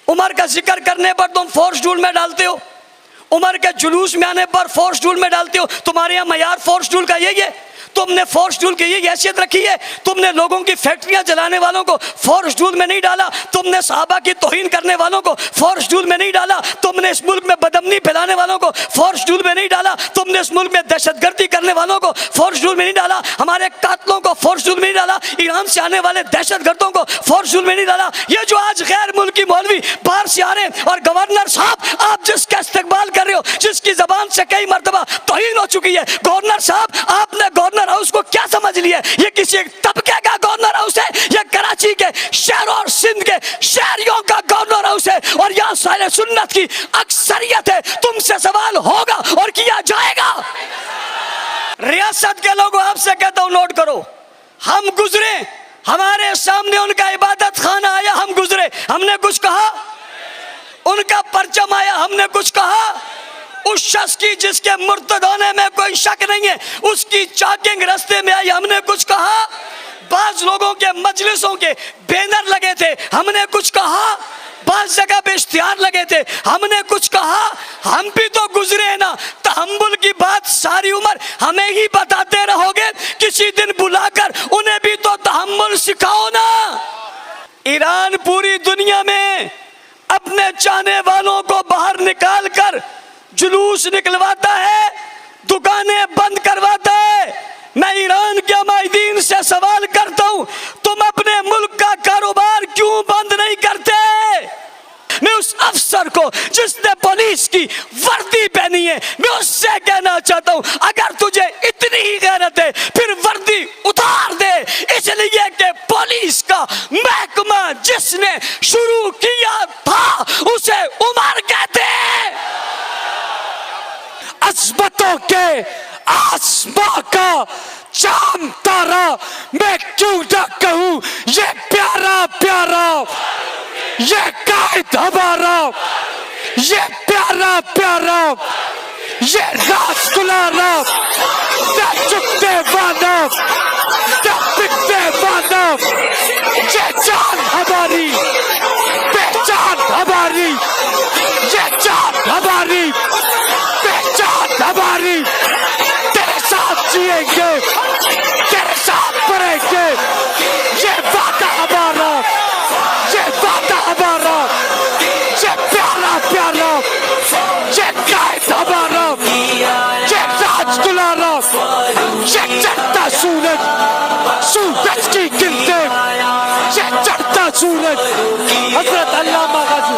उमर का जिक्र करने पर तुम फोर्स जूल में डालते हो, उमर के जुलूस में आने पर फोर्स जूल में डालते हो। तुम्हारे यहाँ मयार फोर्स जूल का यही है? तुमने फोर्स जूल की यही हैसियत रखी है? तुमने लोगों की फैक्ट्रियां जलाने वालों को फोर्स जूल में नहीं डाला, तुमने सहाबा की तौहीन करने वालों को फोर्स जूल में नहीं डाला, तुमने इस मुल्क में बदअमनी फैलाने वालों को फोर्स जूल में नहीं डाला, तुमने इस मुल्क में दहशतगर्दी करने वालों को फोर्स जूल में नहीं डाला, हमारे कातलों को फोर्स जूल में नहीं डाला, ईरान से आने वाले दहशतगर्दों को फोर्स जूल में नहीं डाला। ये जो आज गैर मुल्की मौलवी बाहर से आ रहे हैं और गवर्नर साहब आप जिसका इस्तेकबाल कर रहे हो, जिसकी जबान से कई मरतबा तौहीन हो चुकी है, गवर्नर साहब आपने गवर्नर हाउस को क्या समझ लिया? ये किसी एक तबके का गवर्नर हाउस है? ये कराची के शहरों और सिंध के शहरियों का गवर्नर हाउस है और यहाँ सारे सुन्नत की अक्सरियत है। तुमसे सवाल होगा और किया जाएगा। रियासत के लोगों आपसे कहता हूं नोट करो, हम गुजरे, हमारे सामने उनका इबादत खाना आया, हम गुजरे, हमने कुछ कहा? उनका परचम आया, हमने कुछ कहा? उस शख्स की जिसके मुर्तद होने में कोई शक नहीं है, उसकी चॉकिंग रास्ते में आई, हमने कुछ कहा? बाज लोगों के मजलिसों के बैनर लगे थे, हमने कुछ कहा? बाज जगह पे इश्तिहार लगे थे, हमने कुछ कहा? हम भी तो गुजरे हैं ना। तहम्मुल की बात सारी उम्र हमें ही बताते रहोगे, किसी दिन बुलाकर उन्हें भी तो तहम्मुल सिखाओ ना। ईरान पूरी दुनिया में अपने चाहने वालों को बाहर निकाल कर जुलूस निकलवाता है, दुकानें बंद करवाता है। मैं ईरान के माहिदीन से सवाल करता हूं, तुम अपने मुल्क का कारोबार क्यों बंद नहीं करते? मैं उस अफसर को जिसने पुलिस की वर्दी पहनी है, मैं उससे कहना चाहता हूं, अगर तुझे इतनी ही गैरत है फिर वर्दी उतार दे, इसलिए कि पुलिस का महकमा जिसने शुरू किया था उसे उमर कहते हैं। अज़मतों के आसमां का चांद तारा मैं क्यों न कहूं, ये प्यारा प्यारा, ये कायद हमारा, ये प्यारा प्यारा, ये राज दुलारा, न चुकते वाला, न बिकते वाला, ये जान हमारी, पहचान हमारी, ये जान हमारी, पहचान हमारी। तेरे साथ जिएंगे, तेरे साथ मरेंगे, ये वादा हमारा, ये वादा हमारा, ये प्यारा प्यारा, ये कायद हमारा, ये राज दुलारा, ये चढ़ता सूरज, सूरज की गिनते, ये चढ़ता सूरज। हजरत अल्लामा गाजी।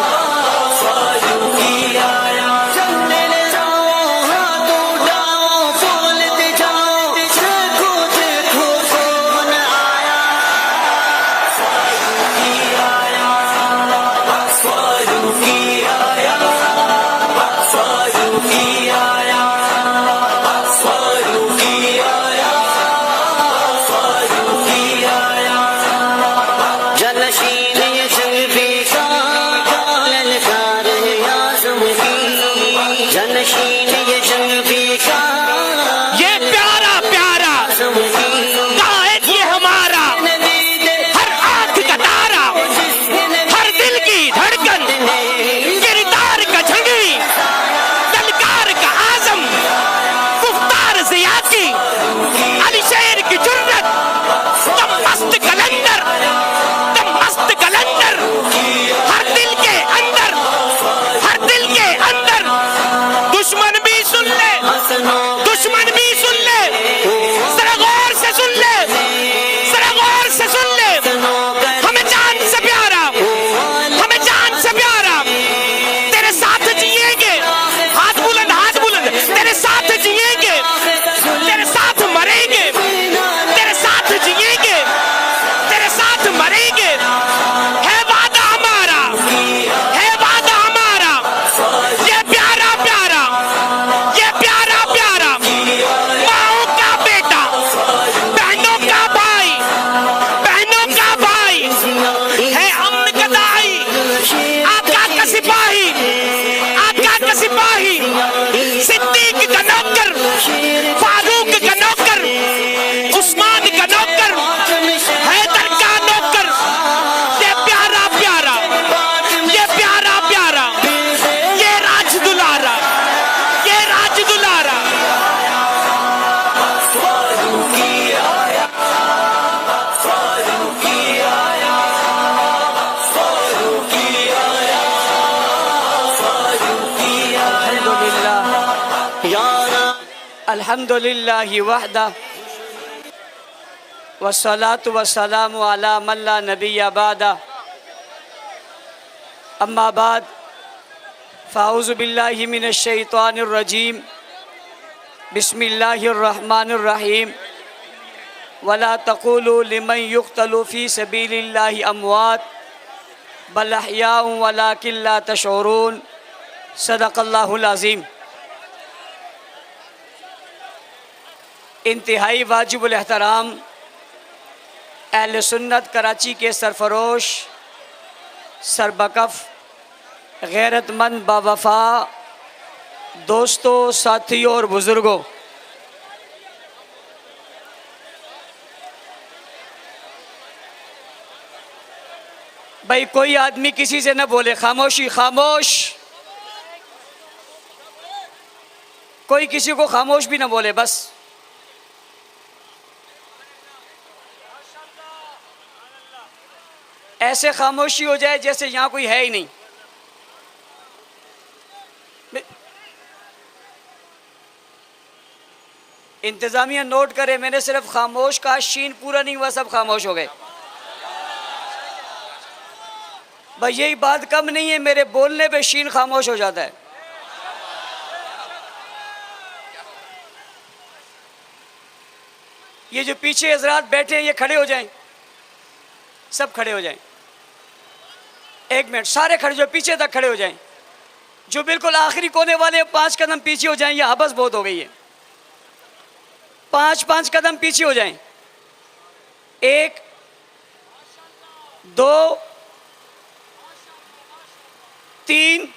ये प्यारा अल्हम्दुलिल्लाहि वहदा वस्सलातु वस्सलामु अला मन ला नबिय्य बादा अम्मा बाद फ़ाऊज़ु बिल्लाहि मिनश शैतानिर रजीम बिस्मिल्लाहिर रहमानिर रहीम वला तक़ूलू लिमन युक़्तलू फ़ी सबीलिल्लाहि अमवात बल अहयाउन वलाकिन ला तशऊरून सदक़ल्लाहुल अज़ीम। इंतहाई वाजिबुल एहतराम अहले सुन्नत कराची के सरफरोश सरबकफ गैरतमंद बावफा दोस्तों, साथियों और बुज़ुर्गों, भाई कोई आदमी किसी से न बोले, खामोशी, खामोश। कोई किसी को खामोश भी न बोले, बस। ऐसे खामोशी हो जाए जैसे यहाँ कोई है ही नहीं। इंतजामिया नोट करे, मैंने सिर्फ खामोश का शीन पूरा नहीं हुआ, सब खामोश हो गए। भाई यही बात कम नहीं है, मेरे बोलने पे शीन खामोश हो जाता है। ये जो पीछे हजरात बैठे हैं ये खड़े हो जाएं, सब खड़े हो जाएं। एक मिनट, सारे खड़े जो पीछे तक खड़े हो जाएं। जो बिल्कुल आखिरी कोने वाले 5 कदम पीछे हो जाएं, ये हबस बहुत हो गई है। 5 कदम पीछे हो जाएं। 1 2 3,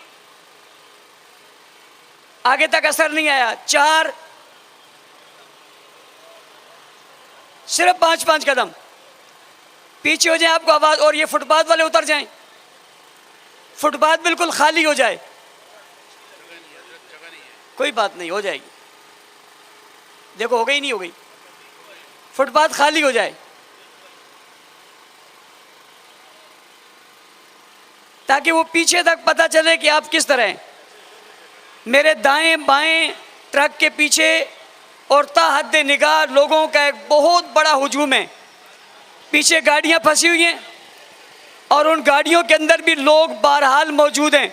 आगे तक असर नहीं आया। 4, सिर्फ 5 कदम पीछे हो जाएं, आपको आवाज। और ये फुटपाथ वाले उतर जाएं, फुटपाथ बिल्कुल खाली हो जाए। कोई बात नहीं, हो जाएगी। देखो हो गई, नहीं हो गई, फुटपाथ खाली हो जाए ताकि वो पीछे तक पता चले कि आप किस तरह हैं। मेरे दाएं बाएं ट्रक के पीछे और ताहद्दे निगाह लोगों का एक बहुत बड़ा हुजूम है। पीछे गाड़ियां फंसी हुई हैं और उन गाड़ियों के अंदर भी लोग बहरहाल मौजूद हैं।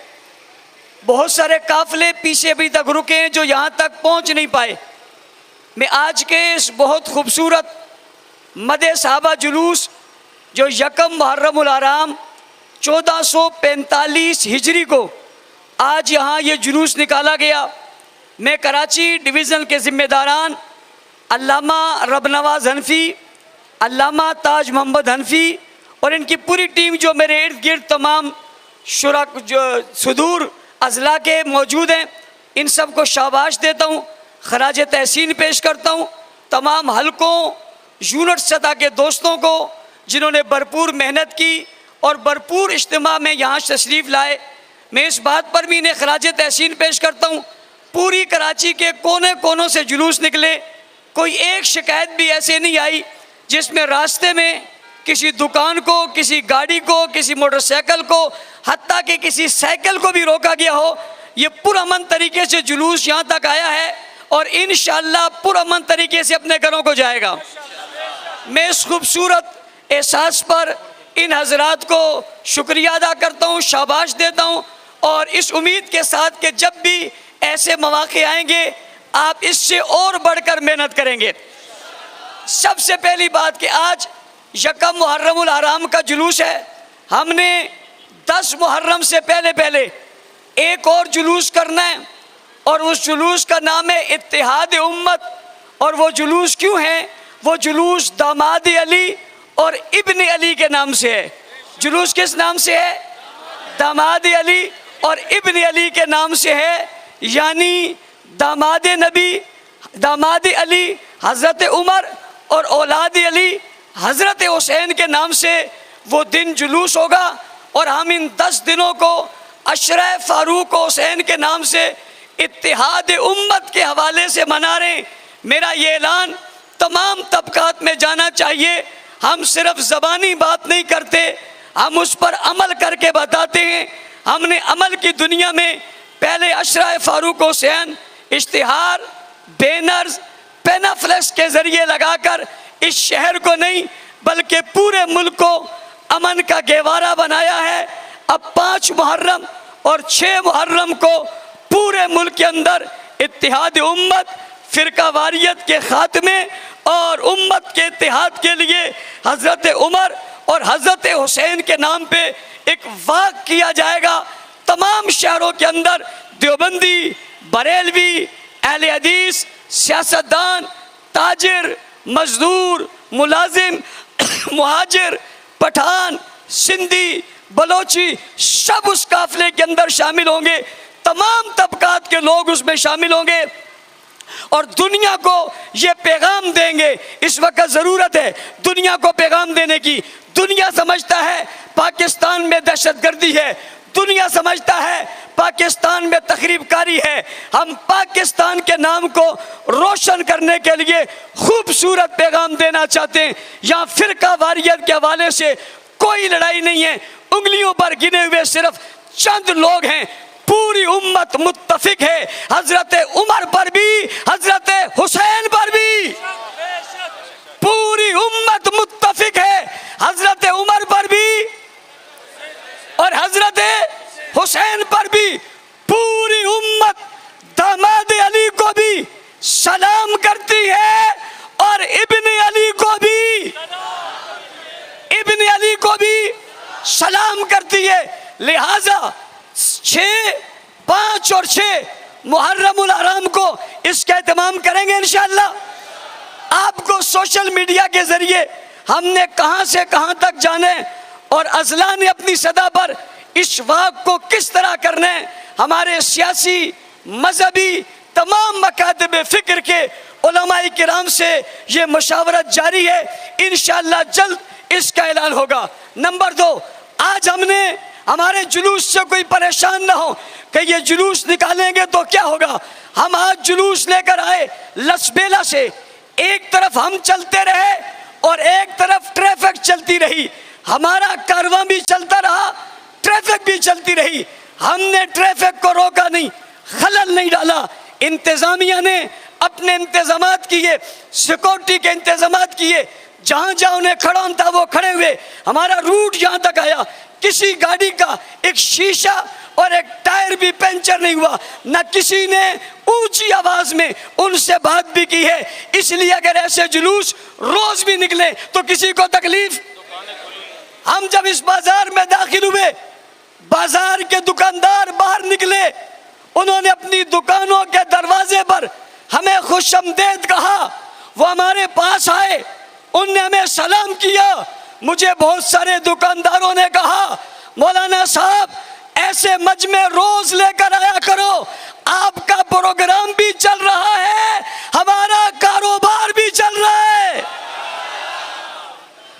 बहुत सारे काफिले पीछे अभी तक रुके हैं जो यहाँ तक पहुँच नहीं पाए। मैं आज के इस बहुत खूबसूरत मदे साहबा जुलूस जो यकम मुहर्रमुल हराम 1445 हिजरी को आज यहाँ ये जुलूस निकाला गया, मैं कराची डिवीज़न के ज़िम्मेदारान अल्लामा रबनवाज हनफी, अल्लामा ताज मोहम्मद हनफी और इनकी पूरी टीम जो मेरे इर्द गिर्द तमाम शुरक जो सुदूर अज़ला के मौजूद हैं, इन सब को शाबाश देता हूँ, खराज तहसीन पेश करता हूँ। तमाम हलकों यूनिट सतह के दोस्तों को जिन्होंने भरपूर मेहनत की और भरपूर इज्तिमा में यहाँ तशरीफ़ लाए, मैं इस बात पर भी इन्हें खराज तहसीन पेश करता हूँ। पूरी कराची के कोने कोनों से जुलूस निकले, कोई एक शिकायत भी ऐसे नहीं आई जिसमें रास्ते में किसी दुकान को, किसी गाड़ी को, किसी मोटरसाइकिल को, हत्ता कि किसी साइकिल को भी रोका गया हो। ये पुरअमन तरीके से जुलूस यहाँ तक आया है और इंशाअल्लाह पुरअमन तरीके से अपने घरों को जाएगा। मैं इस खूबसूरत एहसास पर इन हजरात को शुक्रिया अदा करता हूँ, शाबाश देता हूँ और इस उम्मीद के साथ कि जब भी ऐसे मौके आएंगे आप इससे और बढ़कर मेहनत करेंगे। सबसे पहली बात कि आज यकम मुहर्रमुल हराम का जुलूस है। हमने 10 मुहर्रम से पहले एक और जुलूस करना है और उस जुलूस का नाम है इत्तिहाद उम्मत। और वो जुलूस क्यों है? वो जुलूस दामाद अली और इब्न अली के नाम से है। जुलूस किस नाम से है? दामाद अली और इब्न अली के नाम से है। यानी दामाद नबी, दामाद अली हज़रत उमर और औलाद अली हज़रत हुसैन के नाम से वो दिन जुलूस होगा। और हम इन 10 दिनों को अशरा फारूक हुसैन के नाम से इत्तिहाद उम्मत के हवाले से मना रहे हैं। मेरा ये ऐलान तमाम तबकात में जाना चाहिए। हम सिर्फ ज़बानी बात नहीं करते, हम उस पर अमल करके बताते हैं। हमने अमल की दुनिया में पहले अशरा फारूक हुसैन इश्तिहार बैनर्स पेनाफ्लेक्स के जरिए लगाकर इस शहर को नहीं बल्कि पूरे मुल्क को अमन का गहवारा बनाया है। अब 5 मुहर्रम और 6 मुहर्रम को पूरे मुल्क के अंदर इत्तिहाद उम्मत, फिरका वारियत के खात्मे और उम्मत के इत्तिहाद के लिए हज़रत उमर और हज़रत हुसैन के नाम पे एक वाक़ किया जाएगा। तमाम शहरों के अंदर देवबंदी, बरेलवी, अहले हदीस, सियासतदान, ताजिर, मजदूर, मुलाजिम, मुहाजिर, पठान, सिंधी, बलोची सब उस काफिले के अंदर शामिल होंगे। तमाम तबकात के लोग उसमें शामिल होंगे और दुनिया को ये पैगाम देंगे। इस वक्त ज़रूरत है दुनिया को पैगाम देने की। दुनिया समझता है पाकिस्तान में दहशतगर्दी है, दुनिया समझता है पाकिस्तान में तखरीबकारी है। हम पाकिस्तान के नाम को रोशन करने के लिए खूबसूरत पैगाम देना चाहते हैं। यहाँ फिरका वारियत के हवाले से कोई लड़ाई नहीं है। उंगलियों पर गिने हुए सिर्फ चंद लोग हैं, पूरी उम्मत मुत्तफिक है। हजरत उमर पर भी, हजरत हुसैन पर भी पूरी उम्मत मुत्तफिक है। हजरत उमर पर भी और हजरत हुसैन पर भी पूरी उम्मत दामाद अली को भी सलाम करती है और इब्ने अली को भी सलाम करती है। लिहाजा 6, 5 और 6 मुहर्रमुल हराम को इसका एहतमाम करेंगे इंशाअल्लाह। आपको सोशल मीडिया के जरिए हमने कहां से कहां तक जाने और अजला ने अपनी सदा पर इस वाक़ को किस तरह करना है, हमारे सियासी, मजहबी तमाम मकातब फ़िक्र के उलमाए किराम से ये मशावरत जारी है। इंशाअल्लाह जल्द इसका ऐलान होगा। नंबर 2, आज हमने हमारे जुलूस से कोई परेशान ना हो कि ये जुलूस निकालेंगे तो क्या होगा। हम आज जुलूस लेकर आए लसबेला से, एक तरफ हम चलते रहे और एक तरफ ट्रैफिक चलती रही। हमारा कारवां भी चलता रहा, ट्रैफिक भी चलती रही। हमने ट्रैफिक को रोका नहीं, खलल नहीं डाला। इंतजामिया ने अपने इंतजामात किए, सिक्योरिटी के इंतजामात किए, जहां जहां उन्हें खड़ा था वो खड़े हुए। हमारा रूट यहाँ तक आया, किसी गाड़ी का एक शीशा और एक टायर भी पंचर नहीं हुआ। न किसी ने ऊंची आवाज में उनसे बात भी की है। इसलिए अगर ऐसे जुलूस रोज भी निकले तो किसी को तकलीफ। हम जब इस बाजार में दाखिल हुए, बाजार के दुकानदार बाहर निकले, उन्होंने अपनी दुकानों के दरवाजे पर हमें खुशामदीद कहा। वो हमारे पास आए, उनने हमें सलाम किया। मुझे बहुत सारे दुकानदारों ने कहा, मौलाना साहब ऐसे मजमे रोज लेकर आया करो, आपका प्रोग्राम भी चल रहा है, हमारा कारोबार भी चल रहा है।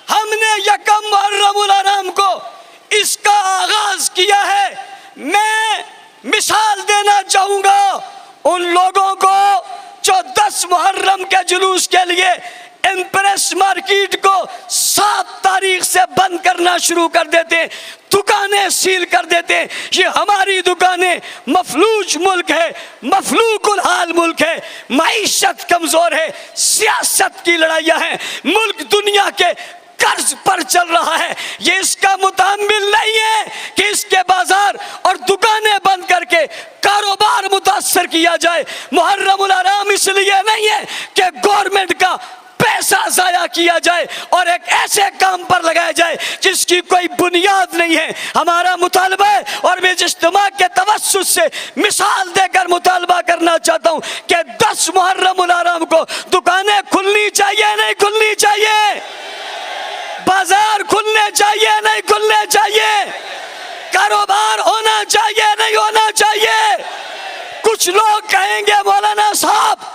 हमने यकम मुहर्रमुल हराम को इसका आगाज किया है। मैं मिसाल देना चाहूंगा उन लोगों को जो 10 मुहर्रम के जुलूस के लिए एम्प्रेस मार्केट को 7 तारीख से बंद करना शुरू कर देते, दुकानें सील कर देते। ये हमारी दुकानें, मफलूज मुल्क है, मफलूकुल हाल मुल्क है, माइशत कमजोर है, सियासत की लड़ाइयां हैं, मुल्क दुनिया के कर्ज पर चल रहा है। ये इसका मुतामिल नहीं है कि इसके बाजार और दुकानें बंद करके कारोबार मुतासर किया जाए। मुहर्रमुल हराम इसलिए नहीं है कि गवर्नमेंट का पैसा जाया किया जाए और एक ऐसे काम पर लगाया जाए जिसकी कोई बुनियाद नहीं है। हमारा मुतालबा है और मैं इस इज्तिमा के तवस्सुत से मिसाल देकर मुतालबा करना चाहता हूं कि 10 मुहर्रमुल हराम को दुकानें खुलनी चाहिए, नहीं खुलनी चाहिए, बाजार खुलने चाहिए, नहीं खुलने चाहिए, कारोबार होना चाहिए, नहीं होना चाहिए। कुछ लोग कहेंगे मौलाना साहब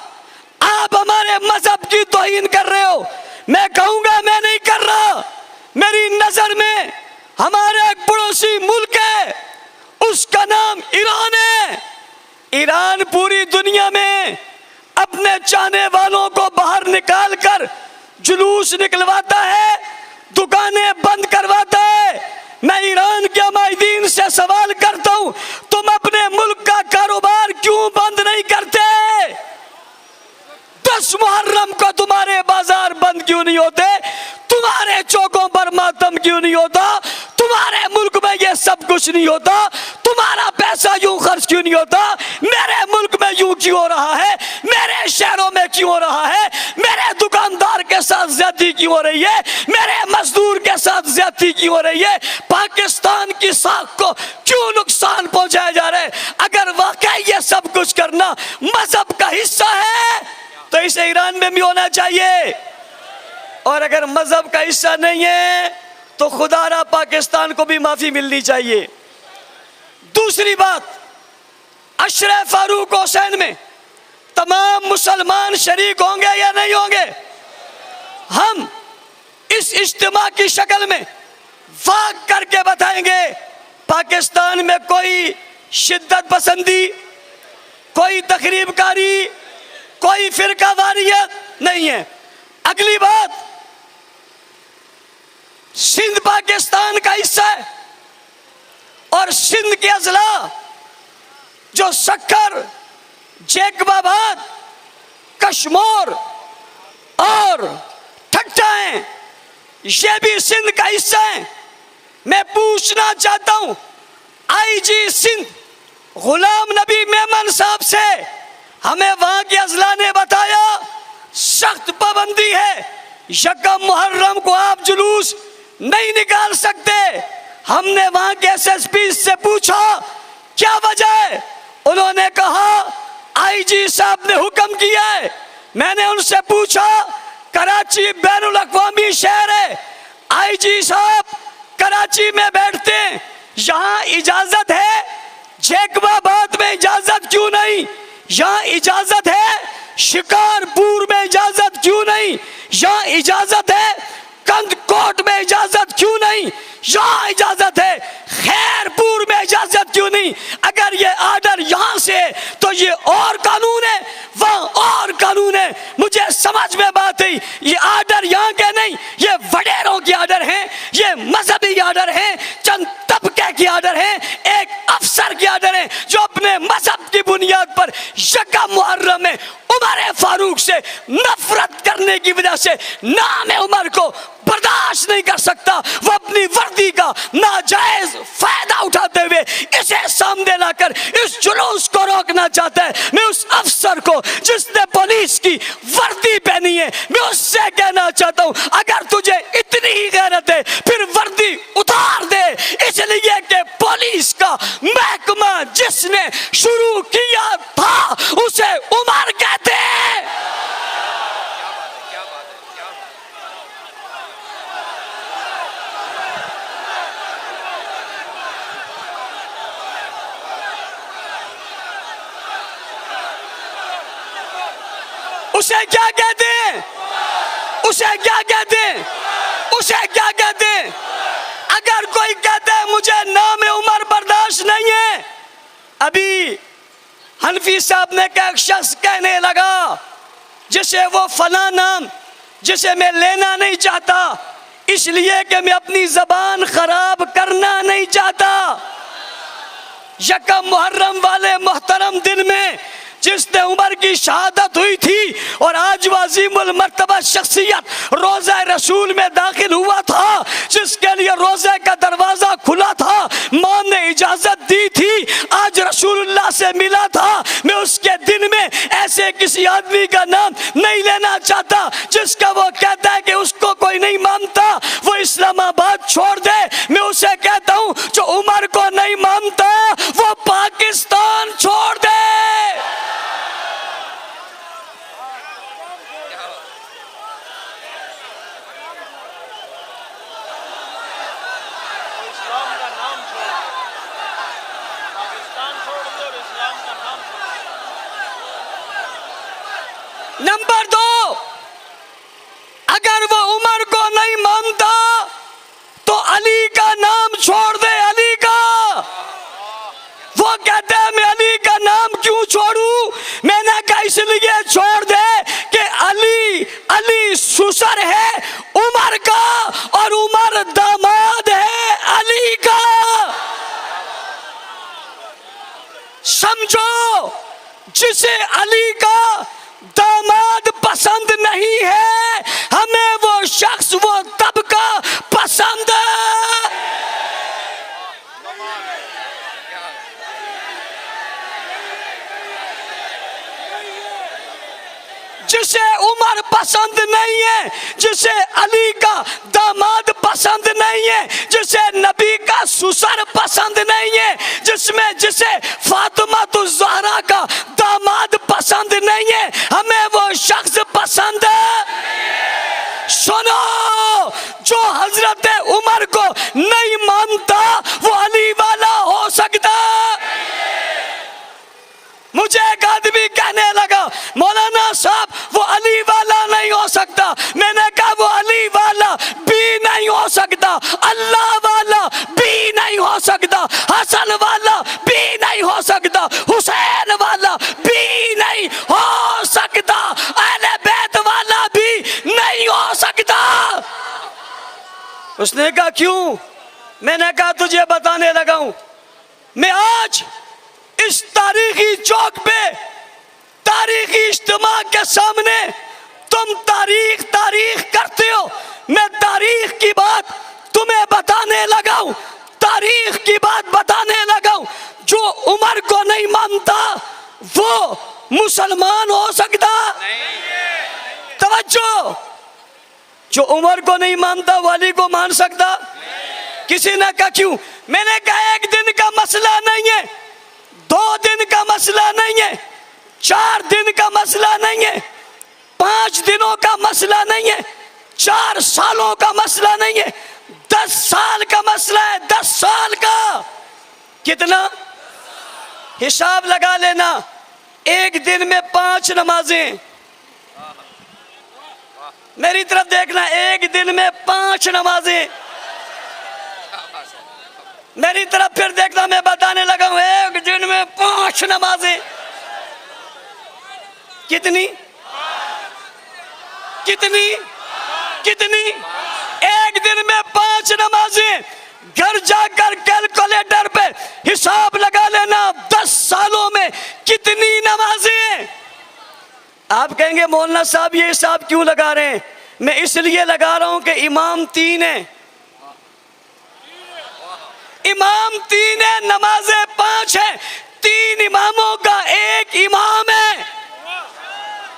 आप हमारे मजहब की तौहीन कर रहे हो। मैं कहूंगा मैं नहीं कर रहा। मेरी नजर में हमारे एक पड़ोसी मुल्क है, उसका नाम ईरान है। ईरान पूरी दुनिया में अपने चाहने वालों को बाहर निकाल कर जुलूस निकलवाता है, दुकानें बंद करवाता है। मैं ईरान के माहिदीन से सवाल करता हूं, तुम अपने मुल्क का कारोबार क्यों बंद नहीं करते? नहीं होता, तुम्हारा पैसा यूं खर्च क्यों नहीं होता, मेरे मुल्क में यूं क्यों हो रहा है, मेरे शहरों में क्यों हो रहा है, मेरे दुकानदार के साथ ज्यादती क्यों हो रही है, मेरे मजदूर के साथ ज्यादती क्यों हो रही है, पाकिस्तान की साख को क्यों नुकसान पहुंचाया जा रहा है। अगर वाकई ये सब कुछ करना मजहब का हिस्सा है तो इसे ईरान में भी होना चाहिए, और अगर मजहब का हिस्सा नहीं है तो खुदारा पाकिस्तान को भी माफी मिलनी चाहिए। दूसरी बात, अशरे फारूक हुसैन में तमाम मुसलमान शरीक होंगे या नहीं होंगे? हम इस इज्तिमा की शक्ल में वाक करके बताएंगे पाकिस्तान में कोई शिद्दत पसंदी, कोई तकरीबकारी, कोई फिरका वारियत नहीं है। अगली बात, सिंध पाकिस्तान का हिस्सा है और सिंध के अजला जो सक्कर, जैकबाबाद, कश्मीर और ठट्टा हैं, ये भी सिंध का हिस्सा है। मैं पूछना चाहता हूं आईजी सिंध गुलाम नबी मेमन साहब से, हमें वहां के अजला ने बताया सख्त पाबंदी है, यकम मुहर्रम को आप जुलूस नहीं निकाल सकते। हमने वहां के एसएसपी से पूछा क्या वजह है, उन्होंने कहा आईजी साहब ने हुक्म किया है। मैंने उनसे पूछा कराची बैनुल अक़वामी शहर है, आईजी साहब कराची में बैठते हैं, यहाँ इजाजत है, जैकबाबाद में इजाजत क्यों नहीं, यहाँ इजाजत है, शिकारपुर में इजाजत क्यों नहीं, यहाँ इजाजत है, कंदकोट में इजाजत क्यों नहीं, यहाँ इजाजत है, खैरपुर में इजाजत क्यों नहीं। अगर ये आर्डर यहाँ से तो ये और कानून है, वहाँ और कानून है। मुझे समझ में बात आई, ये आर्डर यहाँ के नहीं, ये वडेरों के आर्डर हैं, ये मजहबी आर्डर हैं, चंद तबके की आर्डर हैं, एक अफसर की आर्डर है जो अपने मजहब की बुनियाद पर यकम मुहर्रम में उमर फारूक से नफरत करने की वजह से नाम उमर को बर्दाश्त नहीं कर सकता। वो अपनी वर्दी का नाजायज फायदा उठाते हुए इसे सामने लाकर इस जुलूस को रोकना चाहता है। मैं उस अफसर को जिसने पुलिस की वर्दी पहनी है, मैं उससे कहना चाहता हूं अगर तुझे इतनी ही गैरत है फिर वर्दी उतार दे, इसलिए कि पुलिस का महकमा जिसने शुरू किया था उसे उमर कहते हैं। उसे क्या कहते हैं, उसे क्या कहते हैं, उसे क्या कहते हैं। अगर कोई कहता है मुझे नाम उमर बर्दाश्त नहीं है, अभी हनफी साहब ने क्या एक शख्स कहने लगा जिसे वो फला नाम जिसे मैं लेना नहीं चाहता इसलिए कि मैं अपनी जबान खराब करना नहीं चाहता। यकम मुहर्रम वाले मोहतरम दिन में जिसने उमर की शहादत हुई थी और आज वाजीमुल मर्तबा शख्सियत रोज़ा रसूल में दाखिल हुआ था, जिसके लिए रोज़े का दरवाजा खुला था, मां ने इजाजत दी थी, आज रसूलुल्लाह से मिला था। मैं उसके दिन में ऐसे किसी आदमी का नाम नहीं लेना चाहता जिसका वो कहता है कि उसको कोई नहीं मानता, वो इस्लामाबाद छोड़ दे। मैं उसे कहता हूं जो उमर को नहीं मानता वो पाकिस्तान छोड़ दे। नंबर 2, अगर वो उमर को नहीं मानता तो अली का नाम छोड़ दे, अली का। वो कहते हैं मैं अली का नाम क्यों छोड़ू, मैंने कहा इसलिए छोड़ दे कि अली ससुर है उमर का और उमर दामाद है अली का। समझो, जिसे अली का दामाद पसंद नहीं है हमें वो शख्स वो तबका पसंद है। जिसे उमर पसंद नहीं है, जिसे अली का दामाद पसंद नहीं है, जिसे नबी का ससुर पसंद नहीं है, जिसे फातिमा ज़हरा का दामाद पसंद नहीं है, हमें वो शख्स पसंद है। सुनो, जो हजरत उमर को नहीं मानता वो अली वाला हो सकता। मुझे एक आदमी कहने लगा, मौलाना साहब वो अली वाला नहीं हो सकता। मैंने कहा वो अली वाला भी नहीं हो सकता, अल्लाह वाला भी नहीं हो सकता, हसन वाला भी नहीं हो सकता, हुसैन वाला भी नहीं हो सकता, अहले बैत वाला भी नहीं हो सकता। उसने कहा क्यों? मैंने कहा तुझे बताने लगा हूं। मैं आज इस तारीखी चौक पे तारीखी इज्तिमा के सामने तुम तारीख करते हो, मैं तारीख की बात तुम्हें बताने लगा हूं, तारीख की बात बताने लगा हूं। जो उमर को नहीं मानता वो मुसलमान हो सकता? तवज्जो, जो उमर को नहीं मानता वो अली को मान सकता? किसी ने कहा क्यों? मैंने कहा एक दिन का मसला नहीं है, 2 दिन का मसला नहीं है, 4 दिन का मसला नहीं है, 5 दिनों का मसला नहीं है, 4 सालों का मसला नहीं है, 10 साल का मसला है। 10 साल का कितना? हिसाब लगा लेना, एक दिन में 5 नमाजें। मेरी तरफ देखना, एक दिन में 5 नमाजें। मेरी तरफ फिर देखना, मैं बताने लगा हूं, एक दिन में 5 नमाजें। कितनी कितनी कितनी? एक दिन में 5 नमाजें। घर जाकर कैलकुलेटर पे हिसाब लगा लेना, 10 सालों में कितनी नमाजें। आप कहेंगे मौलाना साहब ये हिसाब क्यों लगा रहे हैं? मैं इसलिए लगा रहा हूं कि इमाम 3 है, इमाम 3 है, नमाजें 5 है, 3 इमामों का एक इमाम है।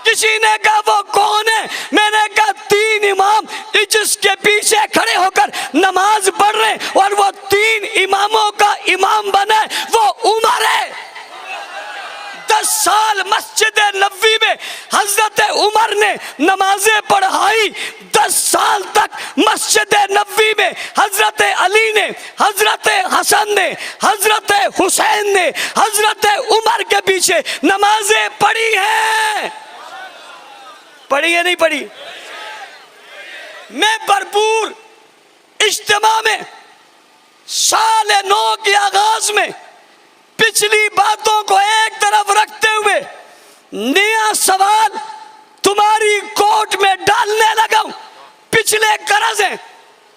किसी ने कहा वो कौन है? मैंने कहा 3 इमाम जिसके पीछे खड़े होकर नमाज पढ़ रहे और वो 3 इमामों का इमाम बना, वो उमर है। 10 साल मस्जिद नबवी में हजरत उमर ने नमाजें पढ़ाई। 10 साल तक मस्जिद नबवी में हजरत अली ने, हजरत हसन ने, हजरत हुसैन ने हजरत उमर के पीछे नमाजें पढ़ी हैं। पढ़ी है नहीं पढ़ी? मैं भरपूर इज्तिमा में साल 9 के आगाज में पिछली बातों को एक तरफ रखते हुए नया सवाल तुम्हारी कोर्ट में डालने लगा हूं। पिछले कर्ज हैं,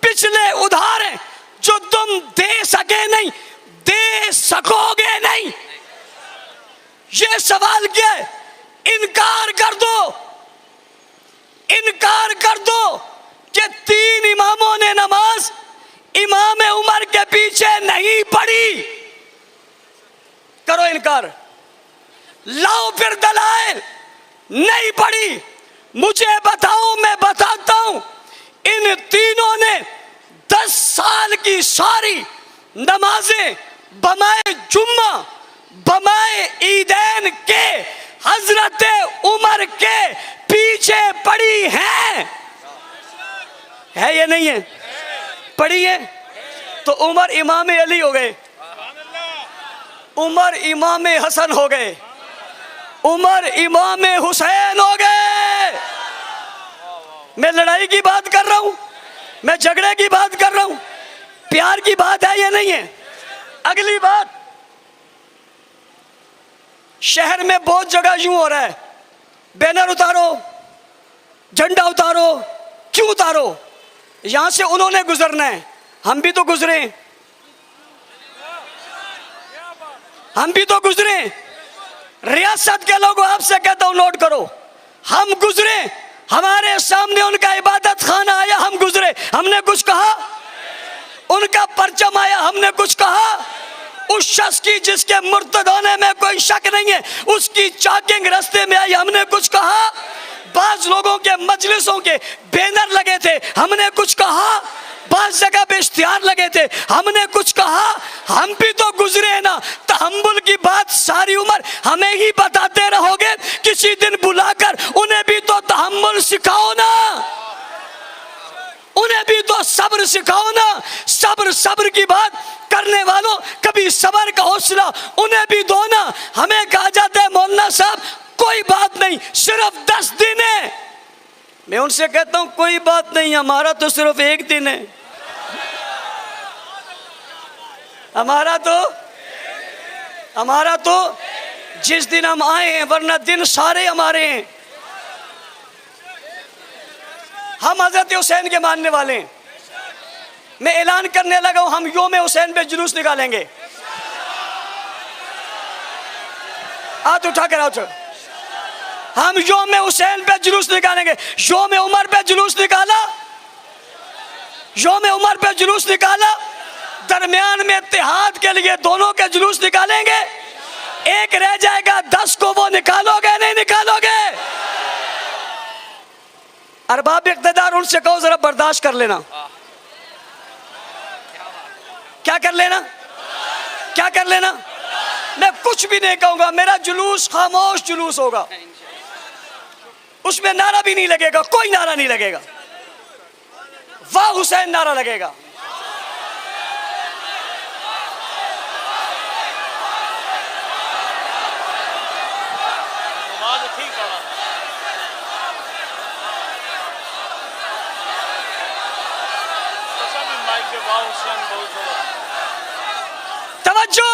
पिछले उधार हैं जो तुम दे सके नहीं, दे सकोगे नहीं। ये सवाल क्या है? इनकार कर दो, इनकार कर दो कि 3 इमामों ने नमाज इमाम उमर के पीछे नहीं पढ़ी। करो इनकार, लाओ फिर दलाइल। नहीं पढ़ी, मुझे बताओ, मैं बताता हूं। इन तीनों ने 10 साल की सारी नमाजें बमाए जुम्मा, बमाए ईदैन के हजरत उमर के पीछे पड़ी है या नहीं है? पड़ी है। तो उमर इमाम अली हो गए, उमर इमाम हसन हो गए, उमर इमाम हुसैन हो गए। मैं लड़ाई की बात कर रहा हूं, मैं झगड़े की बात कर रहा हूं, प्यार की बात है या नहीं है? अगली बात, शहर में बहुत जगह यूं हो रहा है, बैनर उतारो, झंडा उतारो। क्यों उतारो? यहां से उन्होंने गुजरना है, हम भी तो गुजरे, हम भी तो गुजरे। रियासत के लोगों, आपसे कहता हूं नोट करो, हम गुजरे, हमारे सामने उनका इबादत खाना आया, हम गुजरे, हमने कुछ कहा? उनका परचम आया, हमने कुछ कहा? उस शख्स की जिसके मुर्तद होने में कोई शक नहीं है, उसकी चॉकिंग रास्ते में आई, हमने कुछ कहा? बाज लोगों के मजलिसों के बैनर लगे थे, हमने कुछ कहा। बाज जगह पे इश्तिहार लगे थे, हमने कुछ कहा। हम भी तो गुजरे हैं ना। तहम्मुल की बात सारी उम्र हमें ही बताते रहोगे, किसी दिन बुलाकर उन्हें भी तो तहम्मुल सिखाओ ना, उन्हें भी तो सब्र सिखाओ ना। सब्र की बात करने वालों, कभी सब्र का हौसला उन्हें भी दो ना। हमें कहा जाता है मौलाना साहब कोई बात नहीं, सिर्फ 10 दिन है। मैं उनसे कहता हूं कोई बात नहीं, हमारा तो सिर्फ 1 दिन है। हमारा तो जिस दिन हम आए हैं, वरना दिन सारे हमारे हैं। हम हजरत हुसैन के मानने वाले हैं। मैं ऐलान करने लगा हूं, हम योम हुसैन पे जुलूस निकालेंगे। हाथ उठा कर आओ। हम योम हुसैन पे जुलूस निकालेंगे। योम उमर पे जुलूस निकाला, योम उमर पे जुलूस निकाला। दरमियान में इत्तेहाद के लिए दोनों के जुलूस निकालेंगे। एक रह जाएगा, 10 को वो निकालोगे नहीं निकालोगे? अरबाब इक़्तिदार उनसे कहो जरा बर्दाश्त कर लेना। क्या कर लेना? क्या कर लेना? मैं कुछ भी नहीं कहूंगा। मेरा जुलूस खामोश जुलूस होगा, उसमें नारा भी नहीं लगेगा, कोई नारा नहीं लगेगा। वाह हुसैन नारा लगेगा। तवज्जो,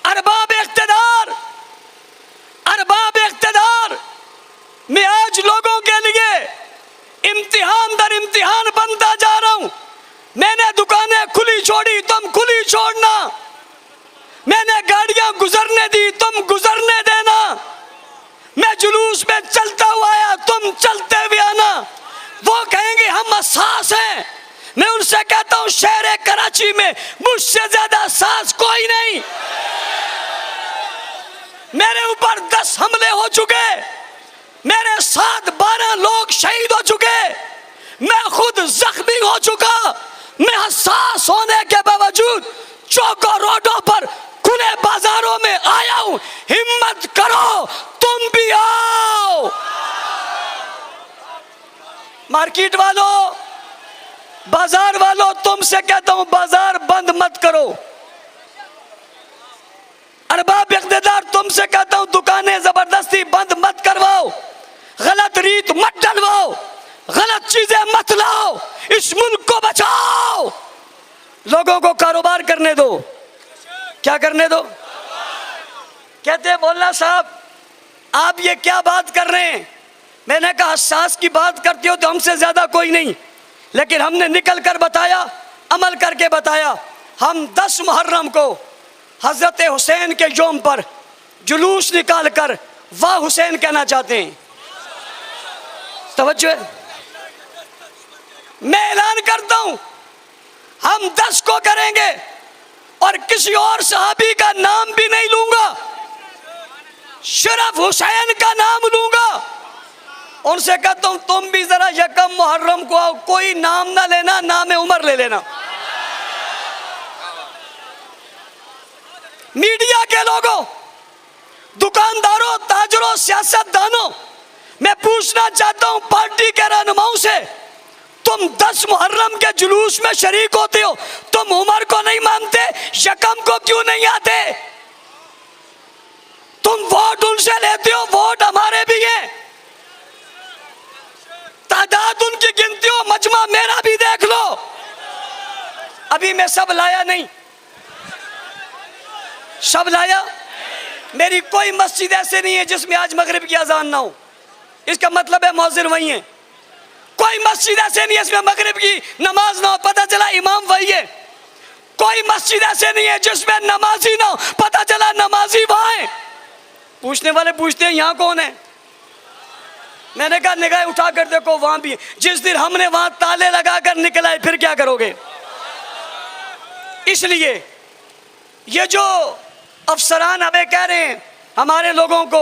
अरबाब इक़्तिदार, मैं आज लोगों के लिए इम्तिहान दर इम्तिहान बनता जा रहा हूं। मैंने दुकानें खुली छोड़ी, तुम खुली छोड़ना। मैंने गाड़ियां गुजरने दी, तुम गुजरने देना। मैं जुलूस में चलता हुआ आया, तुम चलते हुए आना। वो कहेंगे हम हसास हैं, मैं उनसे कहता हूं शहर कराची में मुझसे ज्यादा सास कोई नहीं। मेरे ऊपर 10 हमले हो चुके, मेरे साथ 12 लोग शहीद हो चुके, मैं खुद जख्मी हो चुका। मैं हसास होने के बावजूद चौकों रोडों पर खुले बाजारों में आया हूं। हिम्मत करो, तुम भी आओ। मार्केट वालों, बाजार वालों, तुमसे कहता हूं बाजार बंद मत करो। अरबाब इक़्तिदार, तुमसे कहता हूं दुकानें जबरदस्ती बंद मत करवाओ, गलत रीत मत डलवाओ, गलत चीजें मत लाओ, इस मुल्क को बचाओ। लोगों को कारोबार करने दो। क्या करने दो? कहते हैं मौलाना साहब आप ये क्या बात कर रहे हैं? मैंने कहा हसास की बात करते हो तो हमसे ज्यादा कोई नहीं, लेकिन हमने निकल कर बताया, अमल करके बताया। हम 10 मुहर्रम को हजरत हुसैन के यौम पर जुलूस निकाल कर वाह हुसैन कहना चाहते हैं। तवज्जो है, मैं ऐलान करता हूं हम 10 को करेंगे और किसी और सहाबी का नाम भी नहीं लूंगा, सिर्फ हुसैन का नाम लूंगा। उनसे कहता हूं तुम भी जरा यकम मुहर्रम को आओ, कोई नाम ना लेना, नाम उमर ले लेना। मीडिया के लोगों, दुकानदारों, ताजरों, सियासतदानों, मैं पूछना चाहता हूं पार्टी के रहनुमाओं से, तुम 10 मुहर्रम के जुलूस में शरीक होते हो, तुम उमर को नहीं मानते, यकम को क्यों नहीं आते? तुम वोट उनसे लेते हो, वोट हमारे भी हैं, तादाद उनकी गिनती हो, मजमा मेरा भी देख लो। अभी मैं सब लाया नहीं, सब लाया। मेरी कोई मस्जिद ऐसे नहीं है जिसमें आज मगरिब की अजान ना हो, इसका मतलब है मौज़िन वही है। कोई मस्जिद ऐसे नहीं है जिसमें मगरिब की नमाज ना हो, पता चला इमाम वही है। कोई मस्जिद ऐसे नहीं है जिसमें नमाजी ना हो, पता चला नमाजी वहां है। पूछने वाले पूछते हैं यहाँ कौन है? मैंने कहा निगाह उठा कर देखो वहां भी। जिस दिन हमने वहां ताले लगाकर निकलाए फिर क्या करोगे? इसलिए ये जो अफसरान हमें कह रहे हैं हमारे लोगों को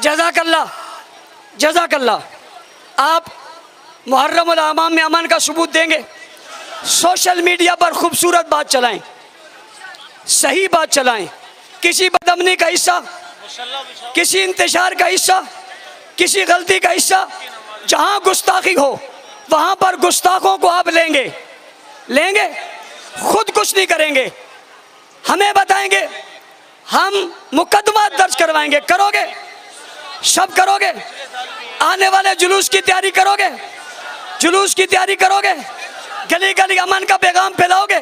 जज़ाकल्लाह जज़ाकल्लाह। आप मुहर्रम उल अमाम में अमन का सबूत देंगे, सोशल मीडिया पर खूबसूरत बात चलाएं, सही बात चलाएं, किसी बदअमनी का हिस्सा, किसी इंतशार का हिस्सा, किसी गलती का हिस्सा, जहां गुस्ताखी हो वहां पर गुस्ताखों को आप लेंगे, खुद कुछ नहीं करेंगे, हमें बताएंगे, हम मुकदमा दर्ज करवाएंगे। करोगे? सब करोगे? आने वाले जुलूस की तैयारी करोगे? जुलूस की तैयारी करोगे? गली गली अमन का पैगाम फैलाओगे?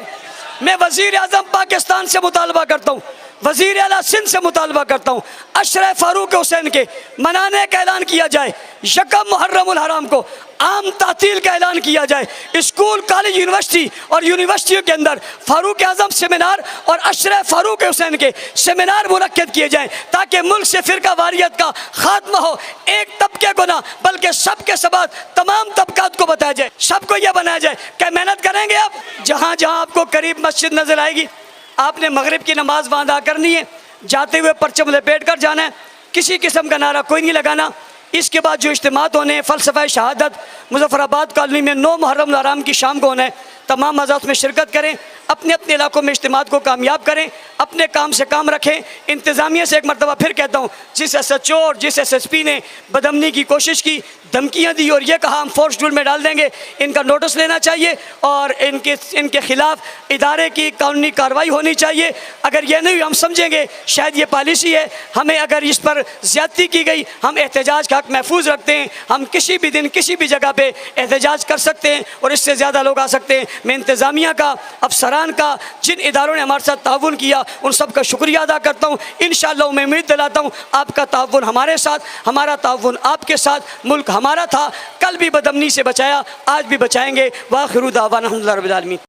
मैं वजीर आजम पाकिस्तान से मुतालबा करता हूँ, वजीर आला सिंध से मुतालबा करता हूँ, अशरफ फारूक हुसैन के मनाने का ऐलान किया जाए, यकम मुहर्रम उल हराम को आम तातील का ऐलान किया जाए, स्कूल कॉलेज यूनिवर्सिटी और यूनिवर्सिटियों के अंदर फारूक आजम सेमिनार और अशरफ फारूक हुसैन के सेमिनार मुनक्किद किए जाएं, ताकि मुल्क से फिरका वारियत का खात्मा हो। एक तबके को ना बल्कि सबके सबक तमाम तबकात को बताया जाए, सबको यह बनाया जाए। क्या मेहनत करेंगे आप? जहाँ जहाँ आपको करीब मस्जिद नजर आएगी, आपने मगरिब की नमाज वहाँ अदा करनी है, जाते हुए परचम लपेट कर जाना है, किसी किस्म का नारा कोई नहीं लगाना। इसके बाद जो इज्तिमात होने हैं, फ़लसफ़ा शहादत मुज़फ़्फ़राबाद कॉलोनी में 9 मुहर्रम हराम की शाम को होना है, तमाम मज़ात में शिरकत करें, अपने अपने इलाकों में इज्तिमात को कामयाब करें, अपने काम से काम रखें। इंतज़ामिया से एक मरतबा फिर कहता हूँ, जिस SHO और जिस SSP ने बदअमनी की कोशिश की, धमकियाँ दी और ये कहा हम फोर्स ड्रिल में डाल देंगे, इनका नोटिस लेना चाहिए और इनके खिलाफ इदारे की कानूनी कार्रवाई होनी चाहिए। अगर ये नहीं हम समझेंगे शायद ये पॉलिसी है, हमें अगर इस पर ज़्यादती की गई, हम एहतजाज का हक महफूज रखते हैं, हम किसी भी दिन किसी भी जगह पे एहतजाज कर सकते हैं और इससे ज़्यादा लोग आ सकते हैं। मैं इंतज़ामिया का, अफसरान का, जिन इदारों ने हमारे साथ ताउन किया उन सब का शुक्रिया अदा करता हूँ। इंशाअल्लाह मैं उम्मीद दिलाता हूँ आपका ताउन हमारे साथ, हमारा ताउन आपके साथ। मुल्क हमारा था, कल भी बदअमनी से बचाया, आज भी बचाएंगे। वाखिरु दावाना अल्हम्दुलिल्लाहि रब्बिल आलमीन।